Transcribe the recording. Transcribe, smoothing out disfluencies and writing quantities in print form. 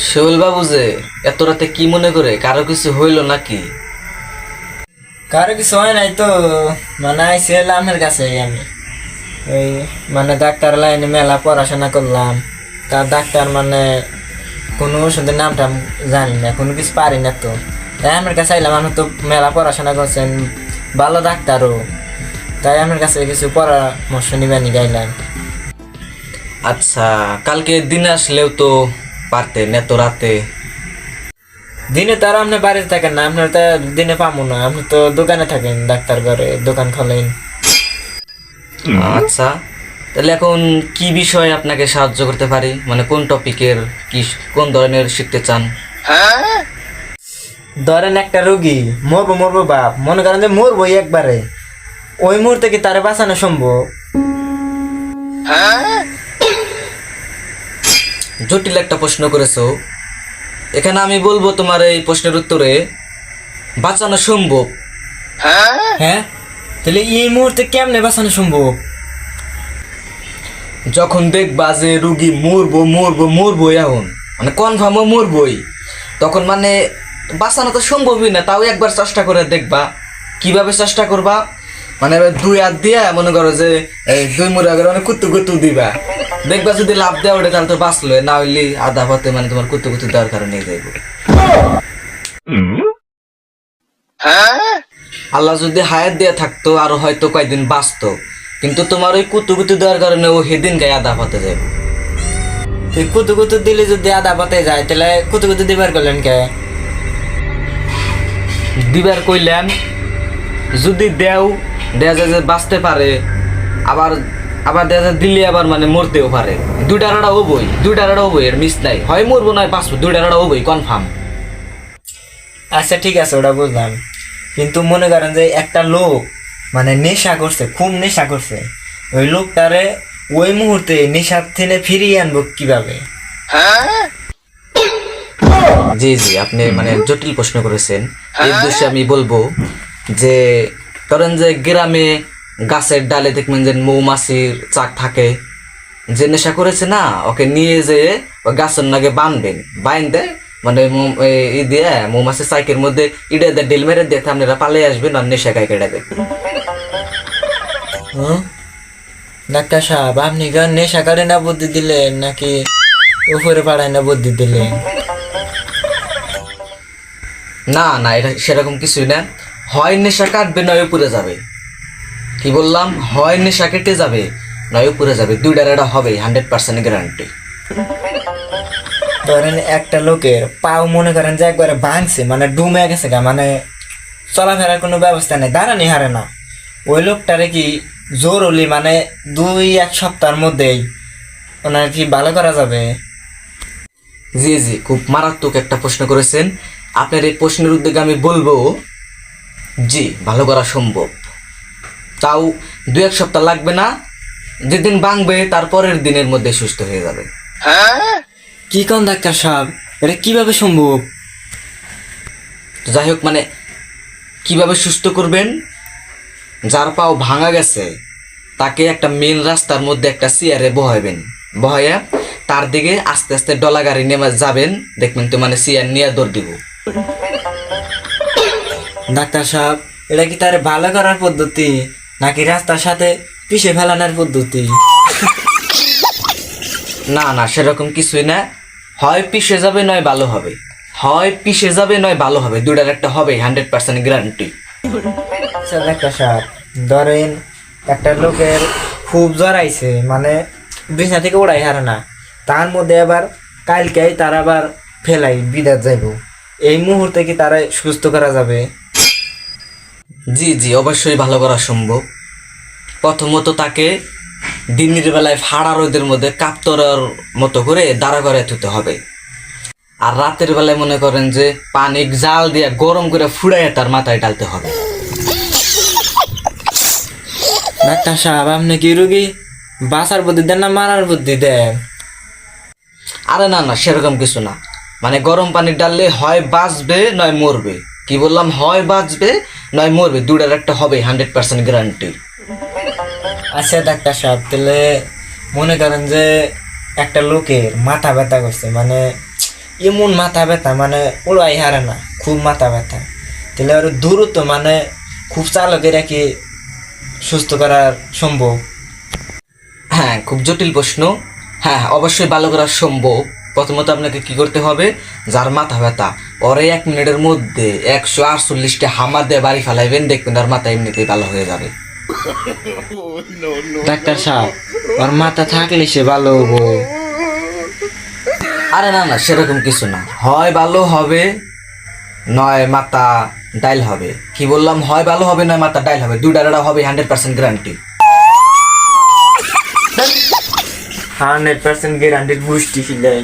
শেউল বাবু যে এত রাতে কি মনে করে, কারো কিছু হইল নাকি? কারো কিছু হয় নাই তো, মানে আইসিলাম আমার কাছে আমি ওই মানে ডাক্তার লাইনে মেলা পড়াশোনা করলাম। তার ডাক্তার মানে কোনো ওষুধের নামটা জানি না, কোনো কিছু পারি না তো, তাই আমার কাছে আইলাম। আমি তো মেলা পড়াশোনা করছেন, ভালো ডাক্তারও, তাই আমার কাছে কিছু পরামর্শ নিবেন গাইলাম। আচ্ছা, কালকে দিনে আসলেও তো পারতেন, এত রাতে। দিনে তো আর আপনি বাড়িতে থাকেন না, আপনার তো দিনে পাবো না, আপনি তো দোকানে থাকেন, ডাক্তার ঘরে দোকান খোলেন। আচ্ছা, তাহলে এখন কি বিষয়ে আপনাকে সাহায্য করতে পারি, মানে কোন টপিকের, কি কোন ধরনের শিখতে চান? ধরেন একটা রোগী মরবো মরবো বাপ, মনে করেন যে মরবোই একবারে, ওই মুহূর্তে কি তারে বাঁচানো সম্ভব? জটিল একটা প্রশ্ন করেছো। এখানে আমি বলবো তোমার এই প্রশ্নের উত্তরে বাঁচানো সম্ভব। হ্যাঁ, তাহলে এই মুহূর্তে কেমনে বাঁচানো সম্ভব? যখন দেখবা যে রুগী মরবো মরবো মরবো, এখন মানে কনফার্ম মরবই, তখন মানে বাঁচানো তো সম্ভবই না, তাও একবার চেষ্টা করে দেখবা। কিভাবে চেষ্টা করবা? মানে দুই হাত দিয়া মনে করো যে এই দুই মুড়া করে মানে কুতু কুতু দিবা, দেখবা যদি লাভ দেওয়া ওটা তাহলে তো বাঁচলো, না হইলে আধা পথে মানে তোমার কুতু কুতু দেওয়ার কারণে যাইব। আল্লাহ যদি হায়াত দিয়ে থাকতো আরো হয়তো কয়েকদিন বাঁচতো, কিন্তু তোমার ওই কুতু কুতু দেওয়ার কারণে ও সেদিন গায়ে আধা পথে যাইব। তুই কুতু কুতু দিলে যদি আধা পথে যায়, তাহলে কুতু কুতু দিবার করলেন কে? দিবার কইলাম যদি দেও দেয়া যায় যে বাঁচতে পারে, আবার আবার দেয়া যায় দিলে আবার মানে মরতেও পারে। দুইটার একটা হবই, দুইটার একটা হবই, এর মিস নাই, হয় মরবো নয় বাঁচবো, দুইটার একটা হবই কনফার্ম। আচ্ছা ঠিক আছে, ওটা বুঝলাম, কিন্তু মনে করেন যে একটা লোক মানে নেশা করছে, খুব নেশা করছে, ওই লোকটারে ওই মুহূর্তে নেশার থেকে ফিরিয়ে আনবো কিভাবে? জি জি, আপনি মানে জটিল প্রশ্ন করেছেন। এই উদ্দেশ্যে আমি বলবো যে ধরেন যে গ্রামে গাছের ডালে দেখবেন যে মৌমাছির চাক থাকে, যে নেশা করেছে না, ওকে নিয়ে যেয়ে ওই গাছের নাগে বাঁধবেন, বাইন্ধে মানে ই দিয়ে মৌমাছির চাকের মধ্যে ইডে দিয়ে ডেল মেরে দিয়ে আপনারা পালিয়ে আসবেন আর নেশা গায়ে কেটে দেবেন। হ্যাঁ ডাক্তার সাহেব, আপনি কি নেশা করে না বুদ্ধি দিলেন, নাকি উপরে পাড়ায় না বুদ্ধি দিলেন? না না, এটা সেরকম কিছুই না। হয় নেশা কাটবে নয় উপরে যাবে। কি বললাম? হয় নেশা কেটে যাবে নয় উপরে যাবে, দুইটার এটা হবে 100% গ্যারান্টি। ধরেন একটা লোকের পাও মনে করেন যে একবারে ভাঙছে, মানে ডুমে গেছে গা, মানে চলাফেরার কোনো ব্যবস্থা নেই, দাঁড়ানি হারে না, ওই লোকটারে কি জরুরি মানে 2-1 সপ্তাহের মধ্যেই ওনার কি ভালো করা যাবে? জি জি, খুব মারাত্মক একটা প্রশ্ন করেছেন। আপনার এই প্রশ্নের উদ্যোগে আমি বলবো জি, ভালো করা সম্ভব, তাও 2-1 সপ্তাহ লাগবে না, যেদিন ভাঙবে তারপরের দিনের মধ্যে সুস্থ হয়ে যাবে। কি কোন ডাক্তার সাহেব, এটা কিভাবে সম্ভব? তো যাই হোক, মানে কিভাবে সুস্থ করবেন, যার পাও ভাঙা গেছে তাকে একটা মেন রাস্তার মধ্যে একটা চেয়ারে বহাইবেন, বহাইয়া তার দিকে আস্তে আস্তে ডলা গাড়ি নেমে যাবেন, দেখবেন তো মানে চেয়ার নিয়ে দৌড় দিব। ডাক্তার সাহেব, এটা কি তার ভালো করার পদ্ধতি, নাকি রাস্তার সাথে পিষে ফেলানোর পদ্ধতি? না না, সেরকম কিছুই না, হয় পিষে যাবে নয় ভালো হবে, হয় পিষে যাবে নয় ভালো হবে, দুটার একটা হবে 100% গ্যারান্টি। আচ্ছা ডাক্তার সাহেব, ধরেন একটা লোকের খুব জ্বর আইছে, মানে বিছনা থেকে উড়াই হারে না, তার মধ্যে আবার কালকেই তার আবার ফেলাই বিদেশ যাইব, এই মুহূর্তে কি তারা সুস্থ করা যাবে? জি জি, অবশ্যই ভালো করা সম্ভব। প্রথমত তাকে দিনের বেলায় ফাড়া রোদের মধ্যে কাপতরার মতো করে দাঁড়া করে থুতে হবে, আর রাতের বেলায় মনে করেন যে পানি জাল দিয়ে গরম করে ফুড়াইয়া তার মাথায় ডালতে হবে। ডাক্তার সাহেব, আপনি কি রুগী বাঁচার বুদ্ধি দেন না মারার বুদ্ধি দেন? আরে না না, সেরকম কিছু না, মানে গরম পানি ডাললে হয় বাঁচবে নয় মরবে। কি বললাম? হয় বাঁচবে নয় মরবে, দুটার একটা হবে 100% গ্যারান্টি। আচ্ছা ডাক্তার সাহেব, তাহলে মনে করেন যে একটা লোকের মাথা ব্যথা করছে, মানে এমন মাথা ব্যথা মানে উড়াই হারে না, খুব মাথা ব্যথা। তাহলে আর দ্রুত মানে খুব চালকে রাখি সুস্থ করার সম্ভব? হ্যাঁ, খুব জটিল প্রশ্ন। হ্যাঁ, অবশ্যই ভালো করা সম্ভব। প্রথমত আপনাকে কি করতে হবে, যার মাথা ব্যথা ওরে 1 মিনিটের মধ্যে 148টা হামা দিয়ে বাড়ি ফেলাইবেন, দেখবেন আর মাথা এমনিতেই ভালো হয়ে যাবে। ডাক্তার সাহেব, ওর মাথা থাকলে সে ভালো হবো? আরে না না, সেরকম কিছু না, হয় ভালো হবে নয় মাথা ডাইল হবে। কি বললাম, হয় ভালো হবে নয় মাথা ডাইল হবে, দুইটার হবে 100% গ্যারান্টি। 100% গ্যারান্টির বুঝটি খিলাই।